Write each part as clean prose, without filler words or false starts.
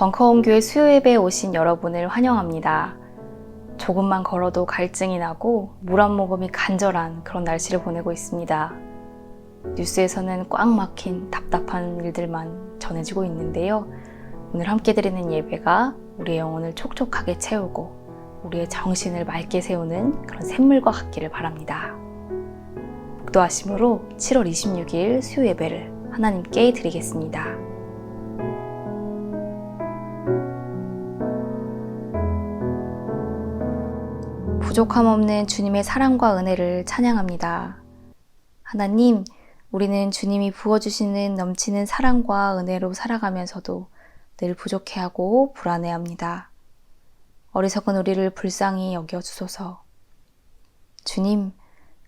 벙커원교회 수요예배에 오신 여러분을 환영합니다. 조금만 걸어도 갈증이 나고 물 한 모금이 간절한 그런 날씨를 보내고 있습니다. 뉴스에서는 꽉 막힌 답답한 일들만 전해지고 있는데요. 오늘 함께 드리는 예배가 우리의 영혼을 촉촉하게 채우고 우리의 정신을 맑게 세우는 그런 샘물과 같기를 바랍니다. 목도하심으로 7월 26일 수요예배를 하나님께 드리겠습니다. 부족함 없는 주님의 사랑과 은혜를 찬양합니다. 하나님, 우리는 주님이 부어주시는 넘치는 사랑과 은혜로 살아가면서도 늘 부족해하고 불안해합니다. 어리석은 우리를 불쌍히 여겨주소서. 주님,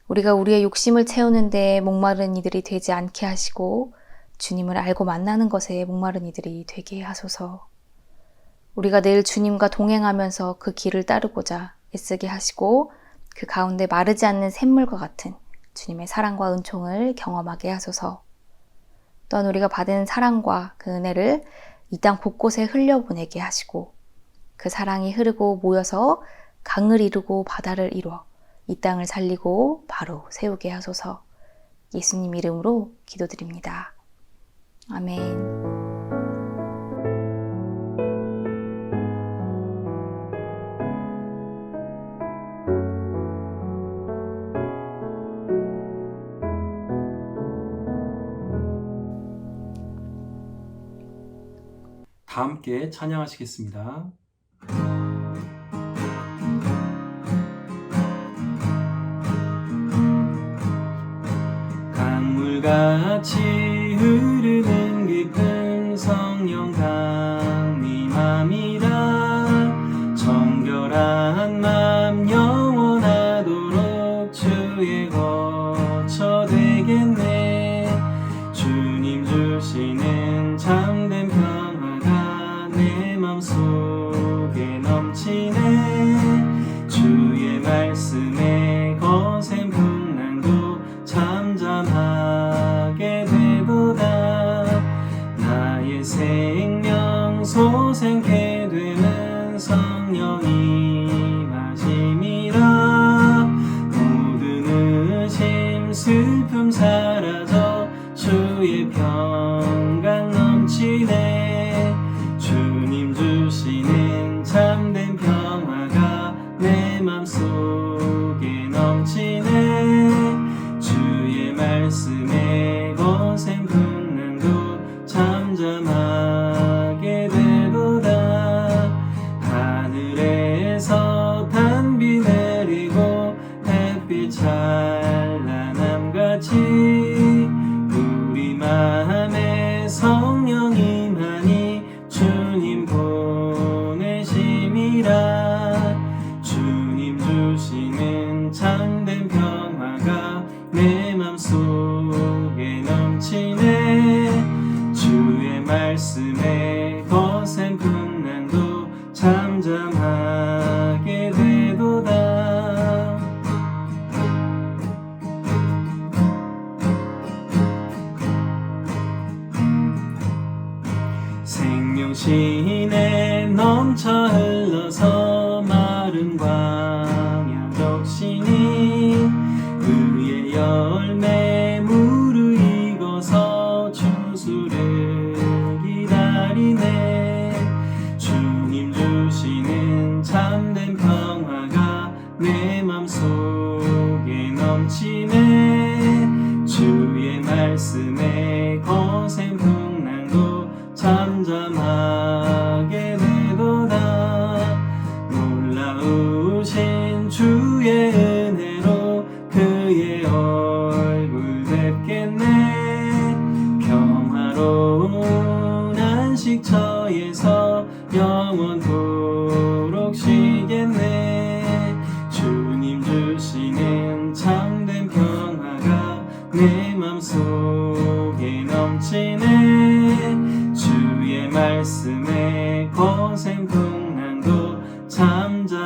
우리가 우리의 욕심을 채우는 데 목마른 이들이 되지 않게 하시고 주님을 알고 만나는 것에 목마른 이들이 되게 하소서. 우리가 늘 주님과 동행하면서 그 길을 따르고자 애쓰게 하시고 그 가운데 마르지 않는 샘물과 같은 주님의 사랑과 은총을 경험하게 하소서. 또한 우리가 받은 사랑과 그 은혜를 이 땅 곳곳에 흘려보내게 하시고 그 사랑이 흐르고 모여서 강을 이루고 바다를 이루어 이 땅을 살리고 바로 세우게 하소서. 예수님 이름으로 기도드립니다. 아멘. 다 함께 찬양하시겠습니다. 강물같이 흐르는 깊은 성령 강림함이라. 정결한 맘 영원하도록 주의 거처 되겠네. 주님 주시는 참된 평화가 내 맘속에 넘치네. 주의 말씀에 거센 풍랑도 잠잠하게 되도다. 나의 생명 소생케 되는 성령이 마심이라. 모든 의심 슬픔 사라져 주의 평강 넘치네. 주님 주시는 참된 평화가 내 맘속에 넘치네. 주의 말씀에 거센 풍랑도 잠잠하게 되도다. 하늘에서 단비 내리고 햇빛 찬란함같이 우리 마음에 성령 임하니 주님 보내심이라. 주님 주시는 참된 평화가 내 맘속에 넘치네. 주의 말씀에 거센 풍랑도 잠잠하게 되도다. 생명신에 넘쳐 흘러서 마른 광야 적시니 의의 열매 무르익어서 추수를 기다리네. 주님 주시는 참된 평화가 내 맘속에 넘치네. 주의 말씀에 거센 풍랑도 잠잠하게 되도다. 놀라우신 주의 은혜로 그의 얼굴 뵙겠네. 평화로운 안식처에서 영원토록 쉬겠네. 주님 주시는 참된 평화가 내 맘속에 넘치네. 주의 말씀에 거센 풍랑도 잠잠하게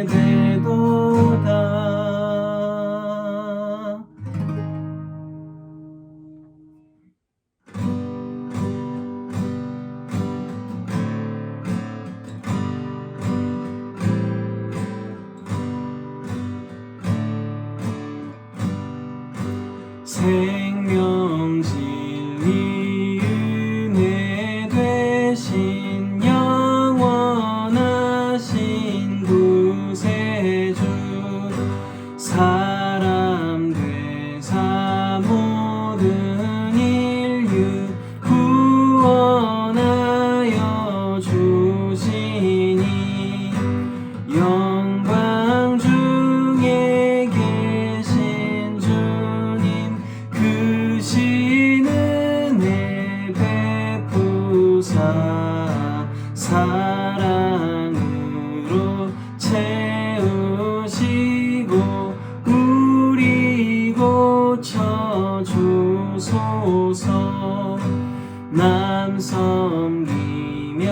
되도다. 주시고 우리 고쳐주소서. 남 섬기며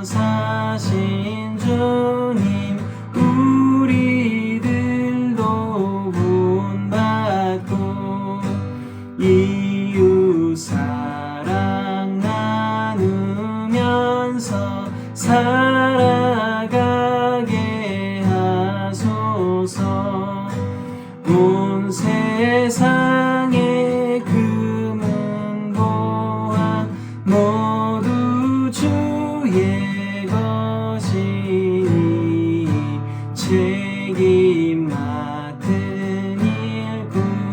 사신 주님 우리들도 본받고 이웃 사랑 나누면서 살아가게 하소서. 온 세상의 금은 보화 모두 주의 것이니 책임 맡은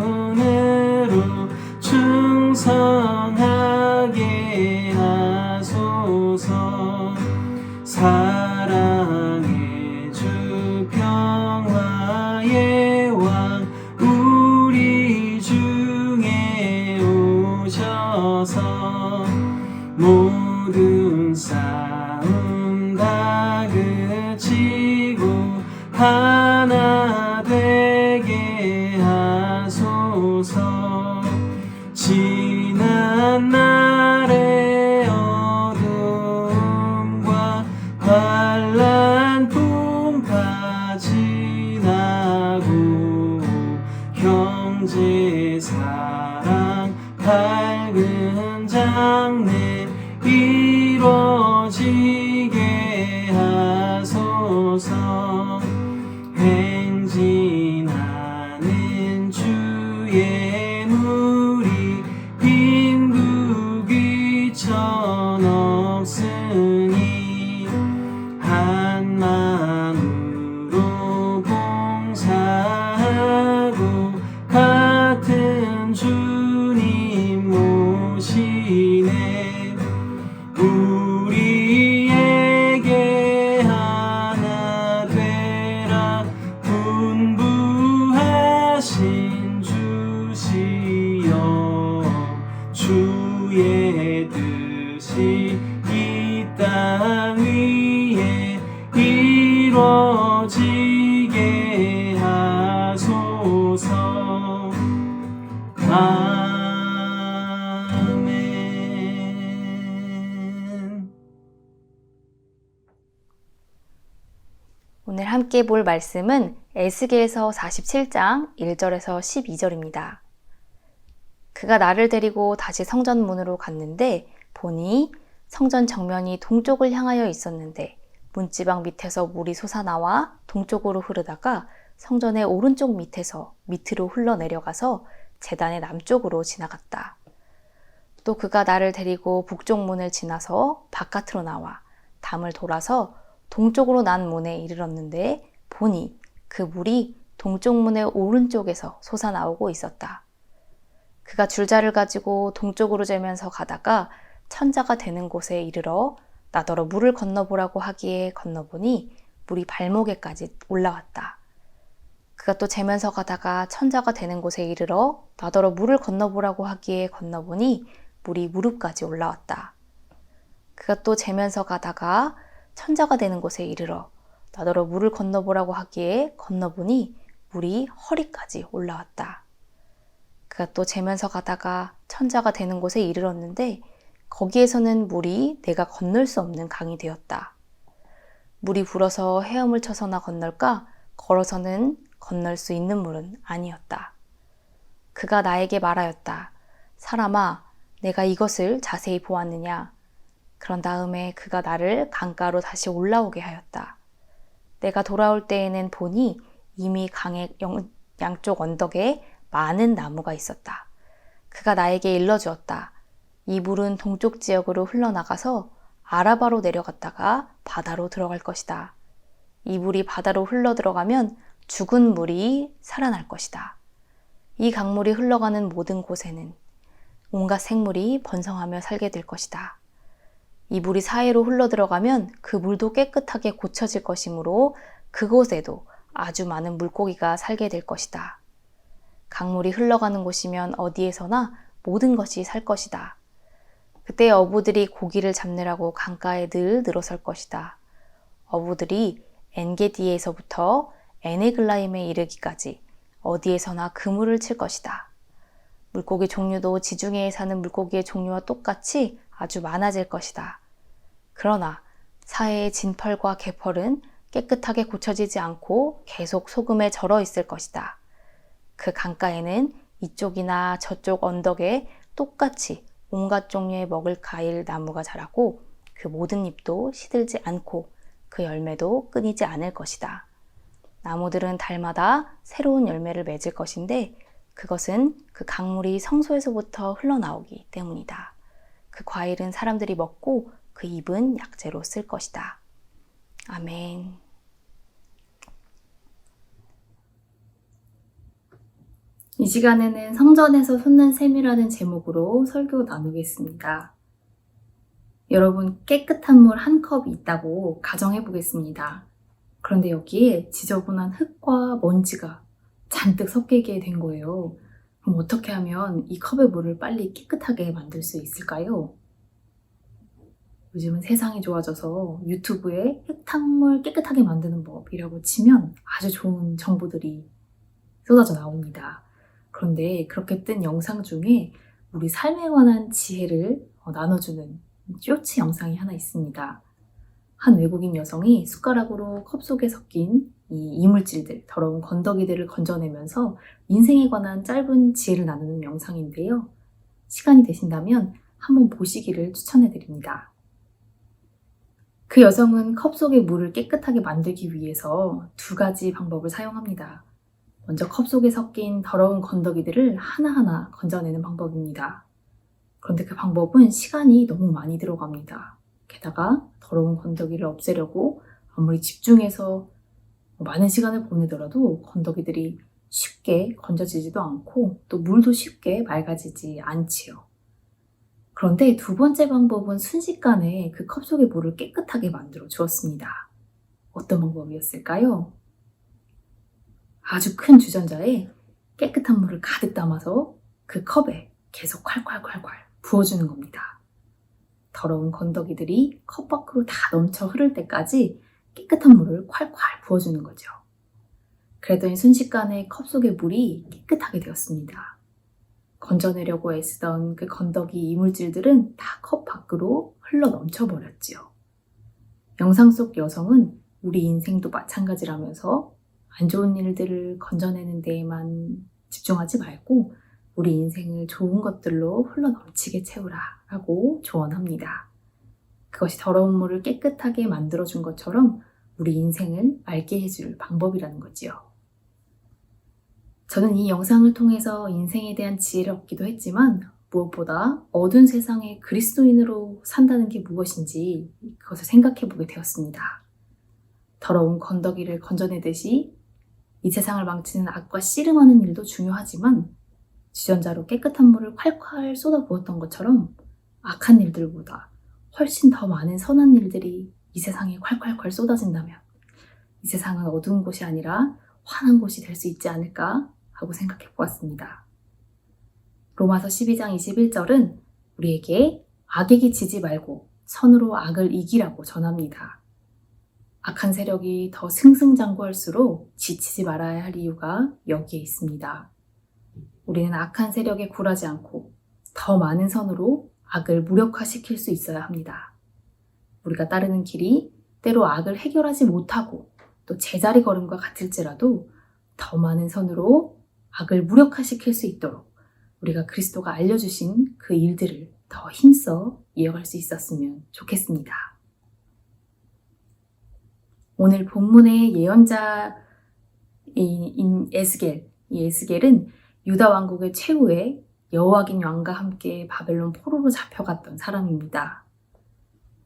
일꾼으로 충성하게 하소서. 사랑의 주 평화의 왕 우리 중에 오셔서 모든 싸움 다 그치고 하나 되게 하소서. 지난 날의 어둠과 환란 풍파 지나고 형제 사랑 밝은 장래 이루어지게 하소서. 행진하는 주의 무리 빈국이 천없으니 한 마음으로 봉사하고 같은 주님 모시네. 우리에게 하나 되라 분부하신 주시여. 주의 뜻이 이 땅 위에 이루어지게 하소서. 아멘. 오늘 함께 볼 말씀은 에스겔서 47장 1절에서 12절입니다. 그가 나를 데리고 다시 성전 문으로 갔는데 보니 성전 정면이 동쪽을 향하여 있었는데 문지방 밑에서 물이 솟아나와 동쪽으로 흐르다가 성전의 오른쪽 밑에서 밑으로 흘러내려가서 제단의 남쪽으로 지나갔다. 또 그가 나를 데리고 북쪽 문을 지나서 바깥으로 나와 담을 돌아서 동쪽으로 난 문에 이르렀는데 보니 그 물이 동쪽 문의 오른쪽에서 솟아나오고 있었다. 그가 줄자를 가지고 동쪽으로 재면서 가다가 천자가 되는 곳에 이르러 나더러 물을 건너보라고 하기에 건너보니 물이 발목에까지 올라왔다. 그가 또 재면서 가다가 천자가 되는 곳에 이르러 나더러 물을 건너보라고 하기에 건너보니 물이 무릎까지 올라왔다. 그가 또 재면서 가다가 천자가 되는 곳에 이르러 나더러 물을 건너보라고 하기에 건너보니 물이 허리까지 올라왔다. 그가 또 재면서 가다가 천자가 되는 곳에 이르렀는데 거기에서는 물이 내가 건널 수 없는 강이 되었다. 물이 불어서 헤엄을 쳐서나 건널까 걸어서는 건널 수 있는 물은 아니었다. 그가 나에게 말하였다. 사람아, 내가 이것을 자세히 보았느냐? 그런 다음에 그가 나를 강가로 다시 올라오게 하였다. 내가 돌아올 때에는 보니 이미 강의 양쪽 언덕에 많은 나무가 있었다. 그가 나에게 일러주었다. 이 물은 동쪽 지역으로 흘러나가서 아라바로 내려갔다가 바다로 들어갈 것이다. 이 물이 바다로 흘러 들어가면 죽은 물이 살아날 것이다. 이 강물이 흘러가는 모든 곳에는 온갖 생물이 번성하며 살게 될 것이다. 이 물이 사이로 흘러 들어가면 그 물도 깨끗하게 고쳐질 것이므로 그곳에도 아주 많은 물고기가 살게 될 것이다. 강물이 흘러가는 곳이면 어디에서나 모든 것이 살 것이다. 그때 어부들이 고기를 잡느라고 강가에 늘 늘어설 것이다. 어부들이 엔게디에서부터 에네글라임에 이르기까지 어디에서나 그물을 칠 것이다. 물고기 종류도 지중해에 사는 물고기의 종류와 똑같이 아주 많아질 것이다. 그러나 사해의 진펄과 개펄은 깨끗하게 고쳐지지 않고 계속 소금에 절어 있을 것이다. 그 강가에는 이쪽이나 저쪽 언덕에 똑같이 온갖 종류의 먹을 과일 나무가 자라고 그 모든 잎도 시들지 않고 그 열매도 끊이지 않을 것이다. 나무들은 달마다 새로운 열매를 맺을 것인데 그것은 그 강물이 성소에서부터 흘러나오기 때문이다. 그 과일은 사람들이 먹고 그 잎은 약재로 쓸 것이다. 아멘. 이 시간에는 성전에서 솟는 샘이라는 제목으로 설교 나누겠습니다. 여러분, 깨끗한 물 한 컵이 있다고 가정해 보겠습니다. 그런데 여기에 지저분한 흙과 먼지가 잔뜩 섞이게 된 거예요. 그럼 어떻게 하면 이 컵의 물을 빨리 깨끗하게 만들 수 있을까요? 요즘은 세상이 좋아져서 유튜브에 흙탕물 깨끗하게 만드는 법이라고 치면 아주 좋은 정보들이 쏟아져 나옵니다. 그런데 그렇게 뜬 영상 중에 우리 삶에 관한 지혜를 나눠주는 쇼츠 영상이 하나 있습니다. 한 외국인 여성이 숟가락으로 컵 속에 섞인 이 이물질들, 더러운 건더기들을 건져내면서 인생에 관한 짧은 지혜를 나누는 영상인데요. 시간이 되신다면 한번 보시기를 추천해드립니다. 그 여성은 컵 속의 물을 깨끗하게 만들기 위해서 두 가지 방법을 사용합니다. 먼저 컵 속에 섞인 더러운 건더기들을 하나하나 건져내는 방법입니다. 그런데 그 방법은 시간이 너무 많이 들어갑니다. 게다가 더러운 건더기를 없애려고 아무리 집중해서 많은 시간을 보내더라도 건더기들이 쉽게 건져지지도 않고 또 물도 쉽게 맑아지지 않지요. 그런데 두 번째 방법은 순식간에 그 컵 속의 물을 깨끗하게 만들어 주었습니다. 어떤 방법이었을까요? 아주 큰 주전자에 깨끗한 물을 가득 담아서 그 컵에 계속 콸콸콸콸 부어주는 겁니다. 더러운 건더기들이 컵 밖으로 다 넘쳐 흐를 때까지 깨끗한 물을 콸콸 부어주는 거죠. 그랬더니 순식간에 컵 속의 물이 깨끗하게 되었습니다. 건져내려고 애쓰던 그 건더기 이물질들은 다 컵 밖으로 흘러 넘쳐버렸지요. 영상 속 여성은 우리 인생도 마찬가지라면서 안 좋은 일들을 건져내는 데에만 집중하지 말고 우리 인생을 좋은 것들로 흘러 넘치게 채우라 라고 조언합니다. 그것이 더러운 물을 깨끗하게 만들어준 것처럼 우리 인생을 맑게 해줄 방법이라는 거지요. 저는 이 영상을 통해서 인생에 대한 지혜를 얻기도 했지만 무엇보다 어두운 세상에 그리스도인으로 산다는 게 무엇인지 그것을 생각해 보게 되었습니다. 더러운 건더기를 건져내듯이 이 세상을 망치는 악과 씨름하는 일도 중요하지만 주전자로 깨끗한 물을 콸콸 쏟아부었던 것처럼 악한 일들보다 훨씬 더 많은 선한 일들이 이 세상에 콸콸콸 쏟아진다면 이 세상은 어두운 곳이 아니라 환한 곳이 될 수 있지 않을까 하고 생각해 보았습니다. 로마서 12장 21절은 우리에게 악에게 지지 말고 선으로 악을 이기라고 전합니다. 악한 세력이 더 승승장구할수록 지치지 말아야 할 이유가 여기에 있습니다. 우리는 악한 세력에 굴하지 않고 더 많은 선으로 악을 무력화시킬 수 있어야 합니다. 우리가 따르는 길이 때로 악을 해결하지 못하고 또 제자리 걸음과 같을지라도 더 많은 선으로 악을 무력화시킬 수 있도록 우리가 그리스도가 알려주신 그 일들을 더 힘써 이어갈 수 있었으면 좋겠습니다. 오늘 본문의 예언자인 에스겔, 이 에스겔은 유다 왕국의 최후의 여호와긴 왕과 함께 바벨론 포로로 잡혀갔던 사람입니다.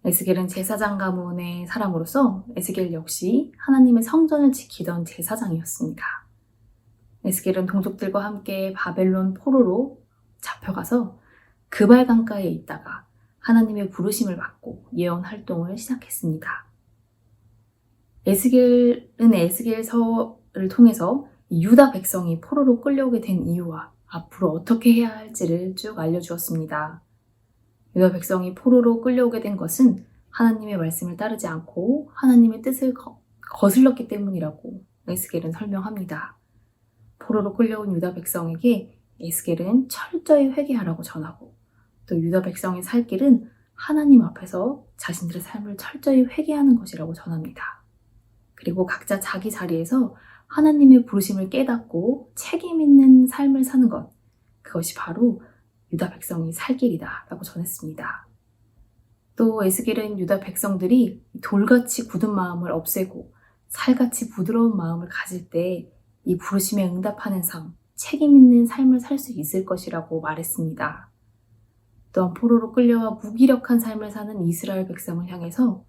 에스겔은 제사장 가문의 사람으로서 에스겔 역시 하나님의 성전을 지키던 제사장이었습니다. 에스겔은 동족들과 함께 바벨론 포로로 잡혀가서 그발 강가에 있다가 하나님의 부르심을 받고 예언 활동을 시작했습니다. 에스겔은 에스겔서를 통해서 유다 백성이 포로로 끌려오게 된 이유와 앞으로 어떻게 해야 할지를 쭉 알려주었습니다. 유다 백성이 포로로 끌려오게 된 것은 하나님의 말씀을 따르지 않고 하나님의 뜻을 거슬렀기 때문이라고 에스겔은 설명합니다. 포로로 끌려온 유다 백성에게 에스겔은 철저히 회개하라고 전하고 또 유다 백성의 살 길은 하나님 앞에서 자신들의 삶을 철저히 회개하는 것이라고 전합니다. 그리고 각자 자기 자리에서 하나님의 부르심을 깨닫고 책임 있는 삶을 사는 것, 그것이 바로 유다 백성이 살 길이다 라고 전했습니다. 또 에스겔은 유다 백성들이 돌같이 굳은 마음을 없애고 살같이 부드러운 마음을 가질 때 이 부르심에 응답하는 삶, 책임 있는 삶을 살 수 있을 것이라고 말했습니다. 또한 포로로 끌려와 무기력한 삶을 사는 이스라엘 백성을 향해서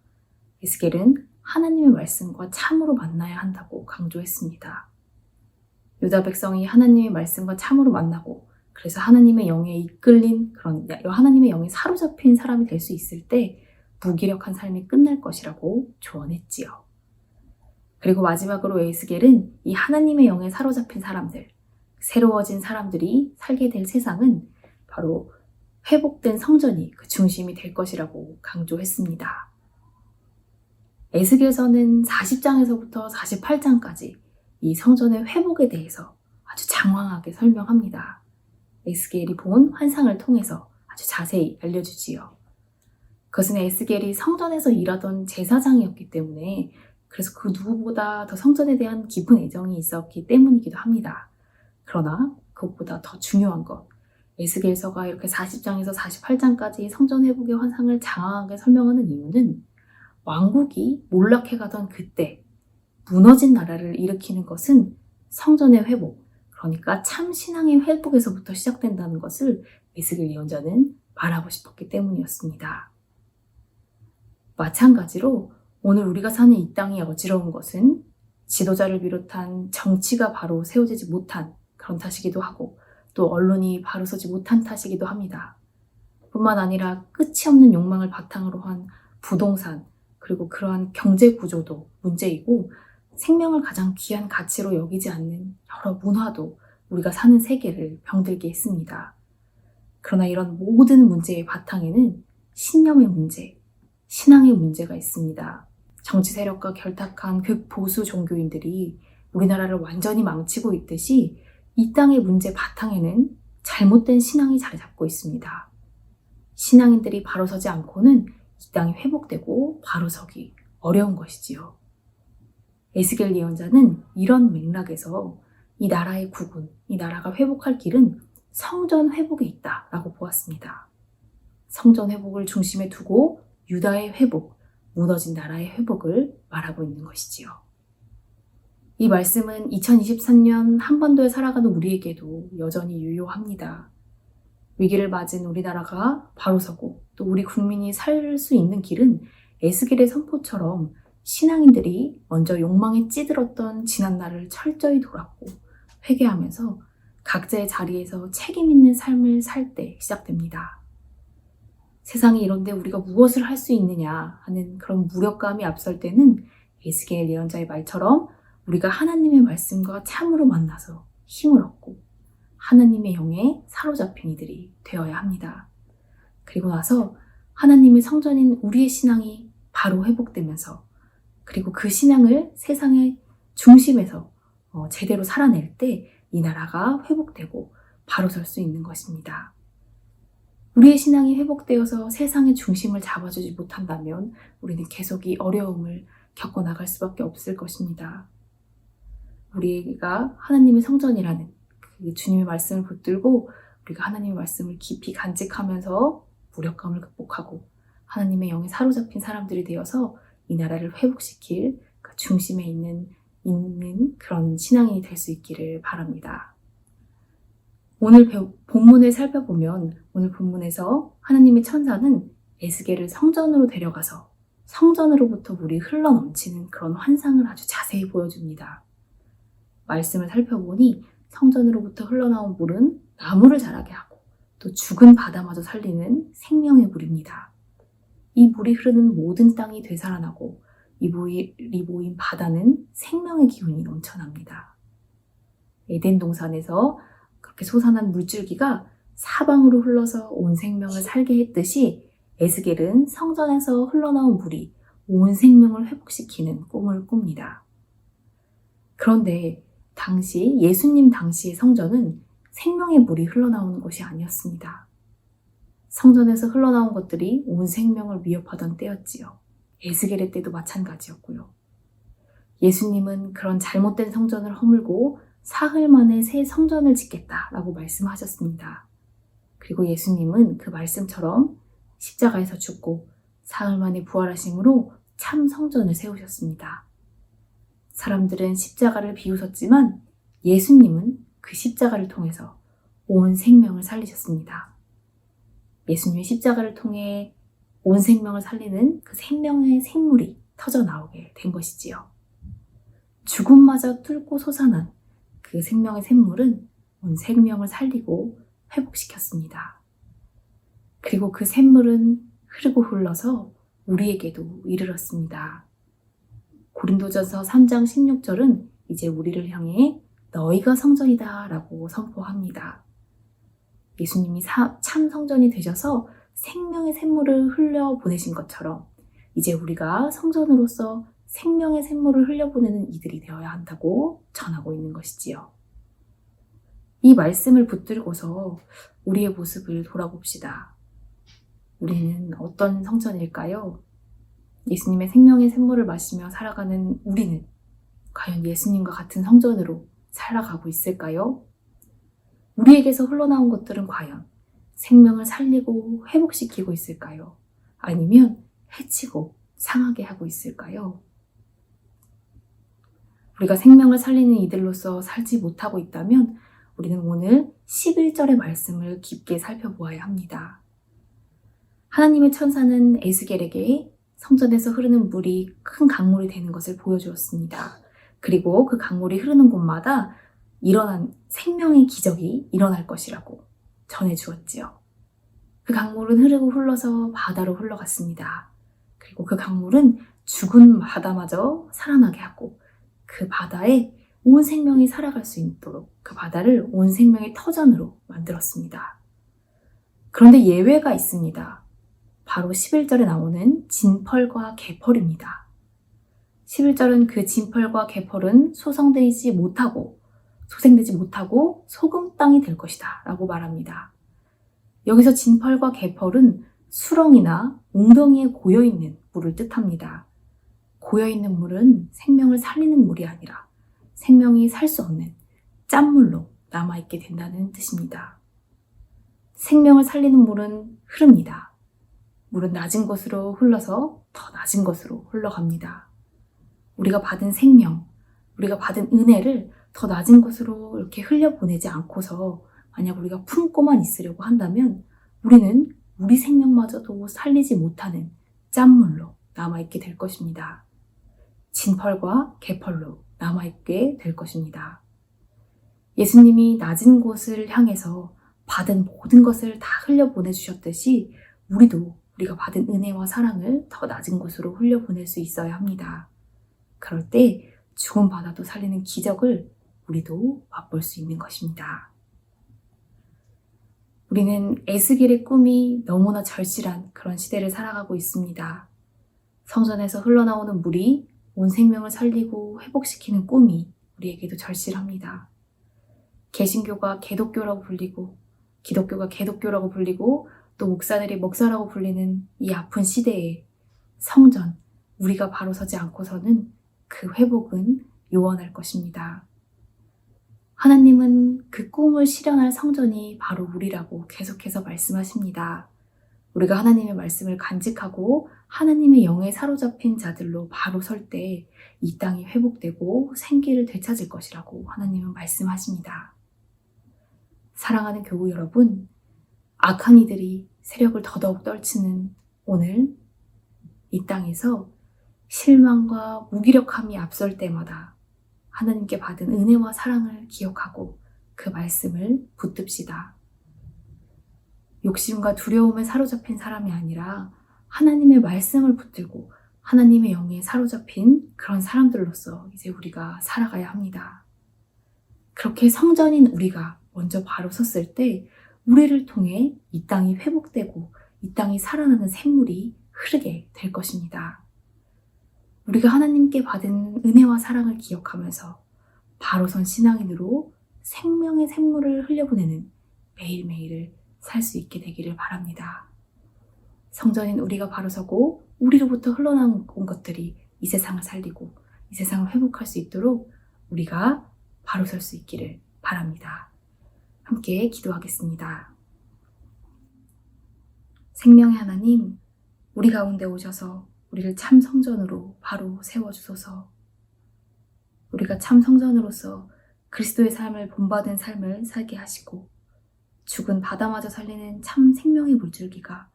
에스겔은 하나님의 말씀과 참으로 만나야 한다고 강조했습니다. 유다 백성이 하나님의 말씀과 참으로 만나고 그래서 하나님의 영에 이끌린 하나님의 영에 사로잡힌 사람이 될 수 있을 때 무기력한 삶이 끝날 것이라고 조언했지요. 그리고 마지막으로 에스겔은 이 하나님의 영에 사로잡힌 사람들, 새로워진 사람들이 살게 될 세상은 바로 회복된 성전이 그 중심이 될 것이라고 강조했습니다. 에스겔서는 40장에서부터 48장까지 이 성전의 회복에 대해서 아주 장황하게 설명합니다. 에스겔이 본 환상을 통해서 아주 자세히 알려주지요. 그것은 에스겔이 성전에서 일하던 제사장이었기 때문에 그래서 그 누구보다 더 성전에 대한 깊은 애정이 있었기 때문이기도 합니다. 그러나 그것보다 더 중요한 것, 에스겔서가 이렇게 40장에서 48장까지 성전 회복의 환상을 장황하게 설명하는 이유는 왕국이 몰락해가던 그때 무너진 나라를 일으키는 것은 성전의 회복, 그러니까 참 신앙의 회복에서부터 시작된다는 것을 에스겔 예언자는 말하고 싶었기 때문이었습니다. 마찬가지로 오늘 우리가 사는 이 땅이 어지러운 것은 지도자를 비롯한 정치가 바로 세워지지 못한 그런 탓이기도 하고 또 언론이 바로 서지 못한 탓이기도 합니다. 뿐만 아니라 끝이 없는 욕망을 바탕으로 한 부동산 그리고 그러한 경제 구조도 문제이고 생명을 가장 귀한 가치로 여기지 않는 여러 문화도 우리가 사는 세계를 병들게 했습니다. 그러나 이런 모든 문제의 바탕에는 신념의 문제, 신앙의 문제가 있습니다. 정치 세력과 결탁한 극보수 종교인들이 우리나라를 완전히 망치고 있듯이 이 땅의 문제 바탕에는 잘못된 신앙이 자리 잡고 있습니다. 신앙인들이 바로 서지 않고는 이 땅이 회복되고 바로 서기 어려운 것이지요. 에스겔 예언자는 이런 맥락에서 이 나라의 국운, 이 나라가 회복할 길은 성전 회복에 있다라고 보았습니다. 성전 회복을 중심에 두고 유다의 회복, 무너진 나라의 회복을 말하고 있는 것이지요. 이 말씀은 2023년 한반도에 살아가는 우리에게도 여전히 유효합니다. 위기를 맞은 우리나라가 바로 서고 또 우리 국민이 살 수 있는 길은 에스겔의 선포처럼 신앙인들이 먼저 욕망에 찌들었던 지난날을 철저히 돌았고 회개하면서 각자의 자리에서 책임 있는 삶을 살 때 시작됩니다. 세상이 이런데 우리가 무엇을 할 수 있느냐 하는 그런 무력감이 앞설 때는 에스겔 예언자의 말처럼 우리가 하나님의 말씀과 참으로 만나서 힘을 얻고 하나님의 영에 사로잡힌 이들이 되어야 합니다. 그리고 나서 하나님의 성전인 우리의 신앙이 바로 회복되면서 그리고 그 신앙을 세상의 중심에서 제대로 살아낼 때 이 나라가 회복되고 바로 설 수 있는 것입니다. 우리의 신앙이 회복되어서 세상의 중심을 잡아주지 못한다면 우리는 계속 이 어려움을 겪어나갈 수밖에 없을 것입니다. 우리가 하나님의 성전이라는 그 주님의 말씀을 붙들고 우리가 하나님의 말씀을 깊이 간직하면서 무력감을 극복하고 하나님의 영에 사로잡힌 사람들이 되어서 이 나라를 회복시킬 그 중심에 있는 그런 신앙인이 될 수 있기를 바랍니다. 오늘 본문을 살펴보면 오늘 본문에서 하나님의 천사는 에스겔을 성전으로 데려가서 성전으로부터 물이 흘러넘치는 그런 환상을 아주 자세히 보여줍니다. 말씀을 살펴보니 성전으로부터 흘러나온 물은 나무를 자라게 하고 또 죽은 바다마저 살리는 생명의 물입니다. 이 물이 흐르는 모든 땅이 되살아나고 이 물이 모인 바다는 생명의 기운이 넘쳐납니다. 에덴 동산에서 그렇게 솟아난 물줄기가 사방으로 흘러서 온 생명을 살게 했듯이 에스겔은 성전에서 흘러나온 물이 온 생명을 회복시키는 꿈을 꿉니다. 그런데 당시 예수님 당시의 성전은 생명의 물이 흘러나오는 것이 아니었습니다. 성전에서 흘러나온 것들이 온 생명을 위협하던 때였지요. 에스겔의 때도 마찬가지였고요. 예수님은 그런 잘못된 성전을 허물고 사흘 만에 새 성전을 짓겠다라고 말씀하셨습니다. 그리고 예수님은 그 말씀처럼 십자가에서 죽고 사흘 만에 부활하심으로 참 성전을 세우셨습니다. 사람들은 십자가를 비웃었지만 예수님은 그 십자가를 통해서 온 생명을 살리셨습니다. 예수님의 십자가를 통해 온 생명을 살리는 그 생명의 샘물이 터져 나오게 된 것이지요. 죽음마저 뚫고 솟아난 그 생명의 샘물은 온 생명을 살리고 회복시켰습니다. 그리고 그 샘물은 흐르고 흘러서 우리에게도 이르렀습니다. 고린도전서 3장 16절은 이제 우리를 향해 너희가 성전이다 라고 선포합니다. 예수님이 참 성전이 되셔서 생명의 샘물을 흘려보내신 것처럼 이제 우리가 성전으로서 생명의 샘물을 흘려보내는 이들이 되어야 한다고 전하고 있는 것이지요. 이 말씀을 붙들고서 우리의 모습을 돌아봅시다. 우리는 어떤 성전일까요? 예수님의 생명의 샘물을 마시며 살아가는 우리는 과연 예수님과 같은 성전으로 살아가고 있을까요? 우리에게서 흘러나온 것들은 과연 생명을 살리고 회복시키고 있을까요? 아니면 해치고 상하게 하고 있을까요? 우리가 생명을 살리는 이들로서 살지 못하고 있다면 우리는 오늘 11절의 말씀을 깊게 살펴보아야 합니다. 하나님의 천사는 에스겔에게 성전에서 흐르는 물이 큰 강물이 되는 것을 보여주었습니다. 그리고 그 강물이 흐르는 곳마다 일어난 생명의 기적이 일어날 것이라고 전해주었지요. 그 강물은 흐르고 흘러서 바다로 흘러갔습니다. 그리고 그 강물은 죽은 바다마저 살아나게 하고 그 바다에 온 생명이 살아갈 수 있도록 그 바다를 온 생명의 터전으로 만들었습니다. 그런데 예외가 있습니다. 바로 11절에 나오는 진펄과 개펄입니다. 11절은 그 진펄과 개펄은 소생되지 못하고 소금 땅이 될 것이다 라고 말합니다. 여기서 진펄과 개펄은 수렁이나 웅덩이에 고여있는 물을 뜻합니다. 고여있는 물은 생명을 살리는 물이 아니라 생명이 살 수 없는 짠물로 남아있게 된다는 뜻입니다. 생명을 살리는 물은 흐릅니다. 물은 낮은 곳으로 흘러서 더 낮은 곳으로 흘러갑니다. 우리가 받은 생명, 우리가 받은 은혜를 더 낮은 곳으로 이렇게 흘려보내지 않고서 만약 우리가 품고만 있으려고 한다면 우리는 우리 생명마저도 살리지 못하는 짠물로 남아있게 될 것입니다. 진펄과 개펄로 남아있게 될 것입니다. 예수님이 낮은 곳을 향해서 받은 모든 것을 다 흘려보내주셨듯이 우리가 받은 은혜와 사랑을 더 낮은 곳으로 흘려보낼 수 있어야 합니다. 그럴 때 죽은 바다도 살리는 기적을 우리도 맛볼 수 있는 것입니다. 우리는 에스겔의 꿈이 너무나 절실한 그런 시대를 살아가고 있습니다. 성전에서 흘러나오는 물이 온 생명을 살리고 회복시키는 꿈이 우리에게도 절실합니다. 개신교가 개독교라고 불리고 기독교가 개독교라고 불리고 또 목사들이 목사라고 불리는 이 아픈 시대에 성전, 우리가 바로 서지 않고서는 그 회복은 요원할 것입니다. 하나님은 그 꿈을 실현할 성전이 바로 우리라고 계속해서 말씀하십니다. 우리가 하나님의 말씀을 간직하고 하나님의 영에 사로잡힌 자들로 바로 설 때 이 땅이 회복되고 생기를 되찾을 것이라고 하나님은 말씀하십니다. 사랑하는 교우 여러분, 악한 이들이 세력을 더더욱 떨치는 오늘 이 땅에서 실망과 무기력함이 앞설 때마다 하나님께 받은 은혜와 사랑을 기억하고 그 말씀을 붙듭시다. 욕심과 두려움에 사로잡힌 사람이 아니라 하나님의 말씀을 붙들고 하나님의 영에 사로잡힌 그런 사람들로서 이제 우리가 살아가야 합니다. 그렇게 성전인 우리가 먼저 바로 섰을 때 우리를 통해 이 땅이 회복되고 이 땅이 살아나는 샘물이 흐르게 될 것입니다. 우리가 하나님께 받은 은혜와 사랑을 기억하면서 바로 선 신앙인으로 생명의 샘물을 흘려보내는 매일매일을 살 수 있게 되기를 바랍니다. 성전인 우리가 바로 서고 우리로부터 흘러나온 것들이 이 세상을 살리고 이 세상을 회복할 수 있도록 우리가 바로 설 수 있기를 바랍니다. 함께 기도하겠습니다. 생명의 하나님, 우리 가운데 오셔서 우리를 참 성전으로 바로 세워주소서. 우리가 참 성전으로서 그리스도의 삶을 본받은 삶을 살게 하시고 죽은 바다마저 살리는 참 생명의 물줄기가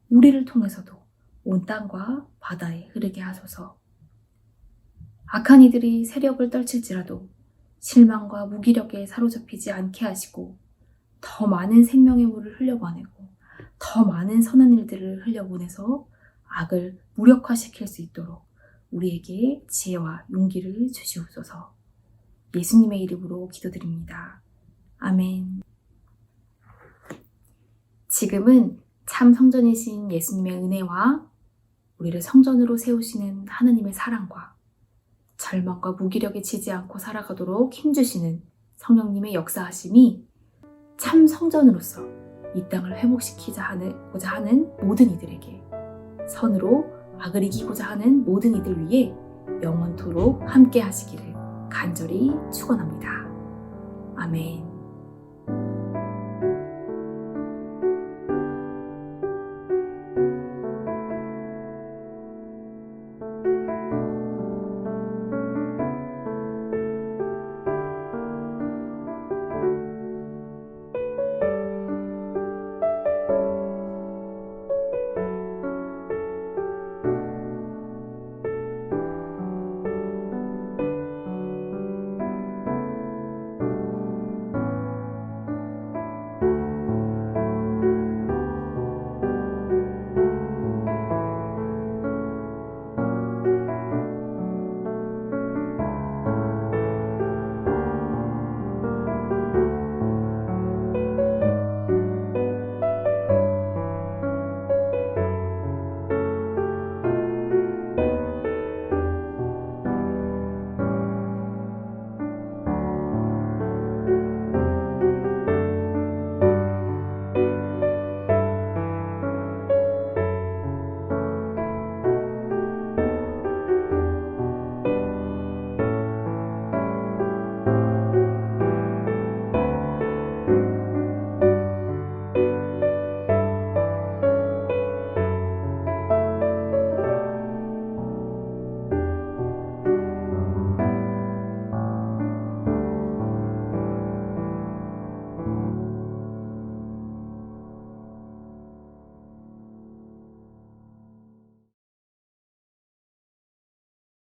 우리를 통해서도 온 땅과 바다에 흐르게 하소서. 악한 이들이 세력을 떨칠지라도 실망과 무기력에 사로잡히지 않게 하시고 더 많은 생명의 물을 흘려보내고 더 많은 선한 일들을 흘려보내서 악을 무력화시킬 수 있도록 우리에게 지혜와 용기를 주시옵소서. 예수님의 이름으로 기도드립니다. 아멘. 지금은 참 성전이신 예수님의 은혜와 우리를 성전으로 세우시는 하나님의 사랑과 절망과 무기력에 지지 않고 살아가도록 힘주시는 성령님의 역사하심이 참 성전으로서 이 땅을 회복시키고자 하는 모든 이들에게, 선으로 악을 이기고자 하는 모든 이들 위해 영원토록 함께 하시기를 간절히 축원합니다. 아멘.